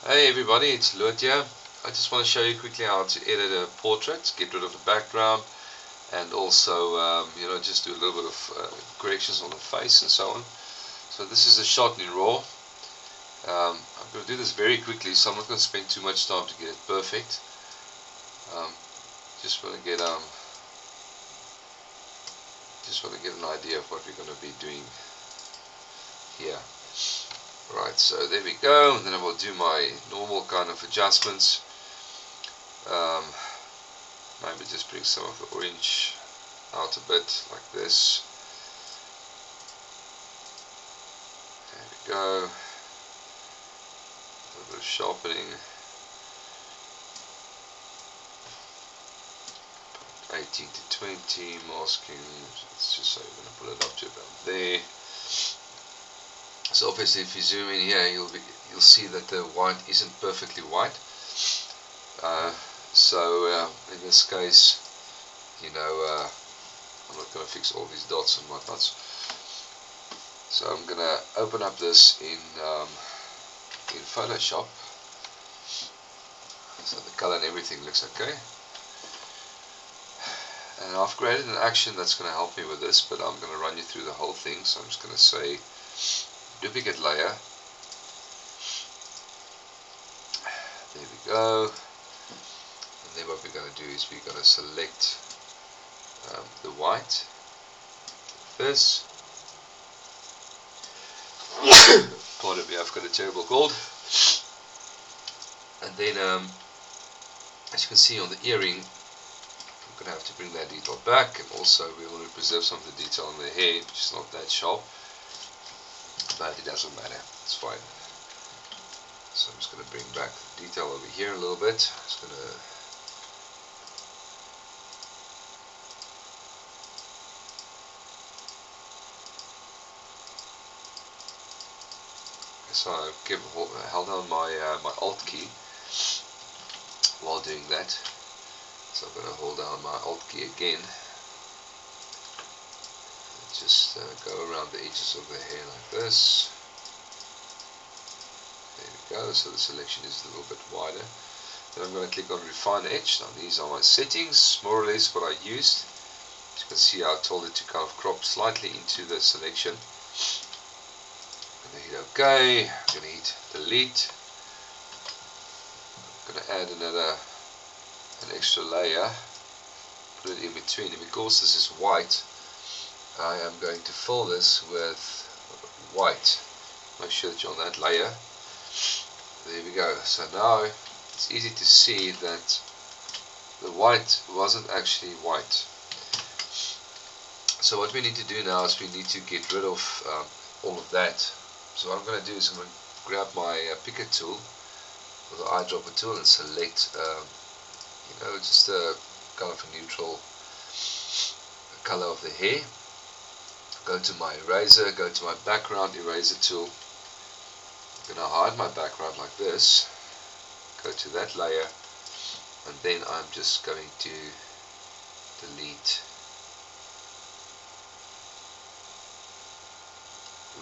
Hey everybody, it's Lut here. I just want to show you quickly how to edit a portrait, get rid of the background, and also, just do a little bit of corrections on the face and so on. So this is a shot in RAW. I'm going to do this very quickly, so I'm not going to spend too much time to get it perfect. Um, just want to get an idea of what we're going to be doing here. Right, so there we go, and then I will do my normal kind of adjustments. Maybe just bring some of the orange out a bit, like this. There we go. A little bit of sharpening. 18 to 20, masking. Let's just say we're going to pull it up to about there. So obviously, if you zoom in here, you'll see that the white isn't perfectly white. In this case, I'm not going to fix all these dots and whatnot. So I'm going to open up this in Photoshop. So the color and everything looks okay. And I've created an action that's going to help me with this, but I'm going to run you through the whole thing. So I'm just going to say duplicate layer. There we go. And then what we're going to do is we're going to select the white. This. Pardon me, I've got a terrible cold. And then, as you can see on the earring, I'm going to have to bring that detail back, and also we want to preserve some of the detail on the hair, which is not that sharp, but it doesn't matter, it's fine. So I'm just going to bring back the detail over here a little bit. Just going to So I held down my Alt key while doing that. So I'm going to hold down my Alt key again. Just go around the edges of the hair like this. There we go. So the selection is a little bit wider. Then I'm going to click on Refine Edge. Now these are my settings, more or less what I used. As you can see, I told it to kind of crop slightly into the selection. I'm going to hit OK. I'm going to hit Delete. I'm going to add an extra layer, put it in between, and because this is white, I am going to fill this with white. Make sure that you're on that layer. There we go. So now it's easy to see that the white wasn't actually white. So what we need to do now is we need to get rid of all of that. So what I'm going to do is I'm going to grab my picker tool, or the eyedropper tool, and select just a kind of a neutral color of the hair. Go to my eraser, go to my background eraser tool. I'm going to hide my background like this. Go to that layer, and then I'm just going to delete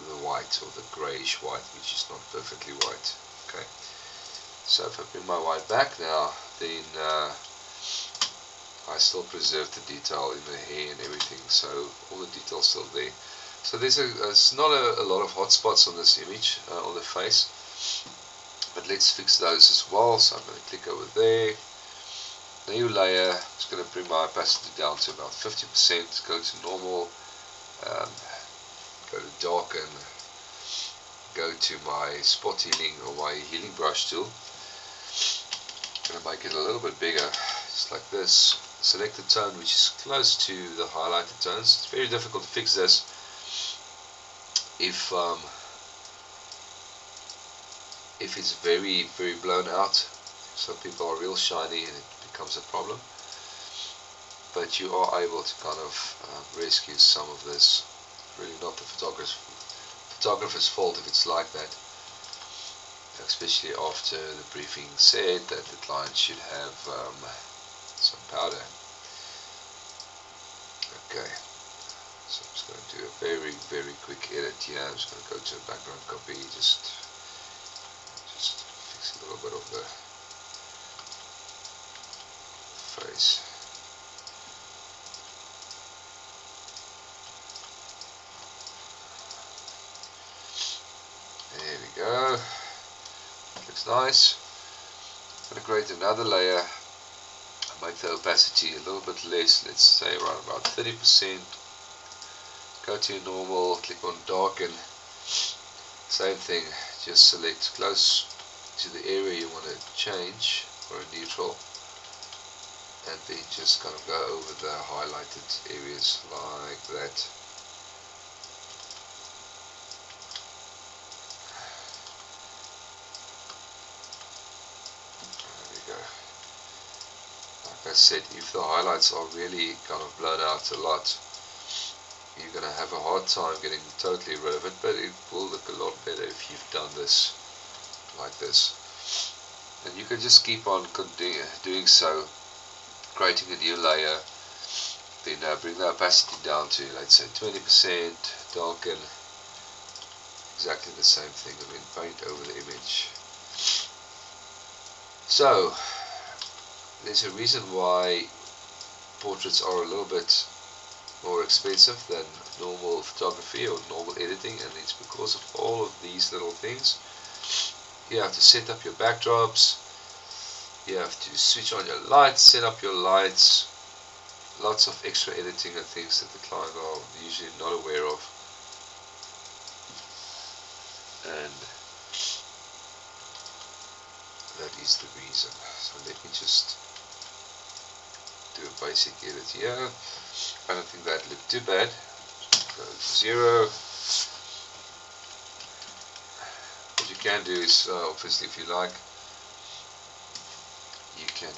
the white, or the grayish white, which is not perfectly white. Okay. So if I bring my white back now, then I still preserve the detail in the hair and everything, so all the detail's still there. So there's not a lot of hot spots on this image, on the face, but let's fix those as well. So I'm going to click over there, new layer. I'm just going to bring my opacity down to about 50%, go to normal, go to darken, go to my spot healing or my healing brush tool. I'm going to make it a little bit bigger, just like this. Select the tone which is close to the highlighted tones. It's very difficult to fix this if it's very blown out. Some people are real shiny and it becomes a problem, but you are able to kind of rescue some of this. Really not the photographer's fault if it's like that, especially after the briefing said that the client should have some powder. Okay, so I'm just going to do a very quick edit here. I'm just going to go to a background copy, just fix it a little bit of the face. There we go. Looks nice. I'm going to create another layer. Make the opacity a little bit less. Let's say around about 30%. Go to your normal. Click on darken. Same thing. Just select close to the area you want to change for a neutral, and then just kind of go over the highlighted areas like that. There we go. Like I said, if the highlights are really kind of blown out a lot, you're going to have a hard time getting totally rid of it, but it will look a lot better if you've done this like this. And you can just keep on doing so, creating a new layer, then bring the opacity down to, let's say, 20%, darken, exactly the same thing, and then paint over the image. So there's a reason why portraits are a little bit more expensive than normal photography or normal editing, and it's because of all of these little things. You have to set up your backdrops, you have to switch on your lights, set up your lights, lots of extra editing and things that the client are usually not aware of. And that is the reason. So let me just do a basic edit here. I don't think that looked too bad. Go to 0. What you can do is, obviously, if you like, you can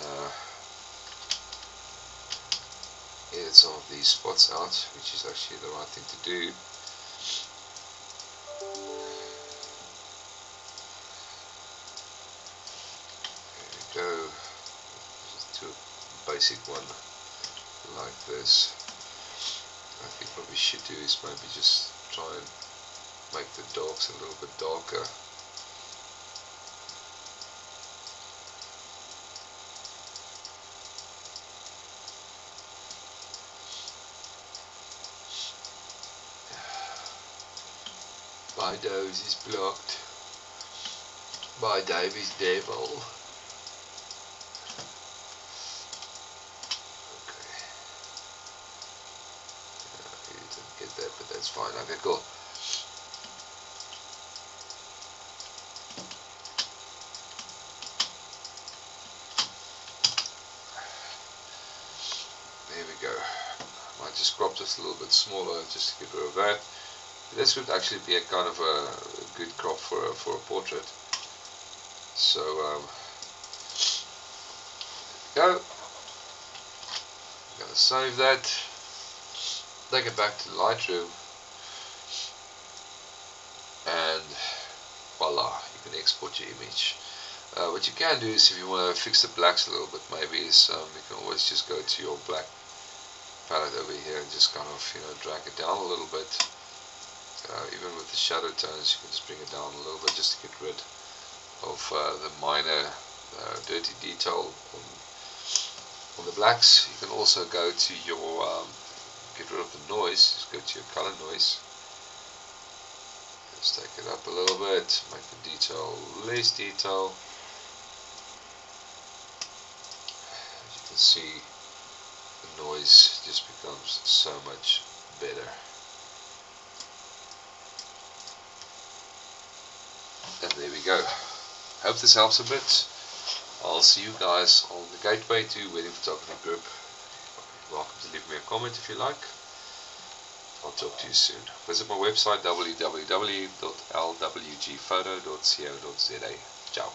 edit some of these spots out, which is actually the right thing to do. There we go. Just do a basic one like this. I think what we should do is maybe just try and make the darks a little bit darker. My nose is blocked by Davy's devil. Okay. You didn't get that, but that's fine. Okay, cool. There we go. I might just crop this a little bit smaller just to get rid of that. This would actually be a kind of a good crop for a portrait. So there we go. I'm gonna save that. Take it back to Lightroom, and voila, you can export your image. What you can do is, if you want to fix the blacks a little bit, maybe is you can always just go to your black palette over here and just kind of, drag it down a little bit. Even with the shadow tones, you can just bring it down a little bit just to get rid of the minor dirty detail on the blacks. You can also go to your get rid of the noise. Just go to your color noise. Let's take it up a little bit, make the detail less detail. As you can see, the noise just becomes so much better. And there we go. Hope this helps a bit. I'll see you guys on the Gateway to Wedding Photography group. You're welcome to leave me a comment if you like. I'll talk to you soon. Visit my website www.lwgphoto.co.za. Ciao.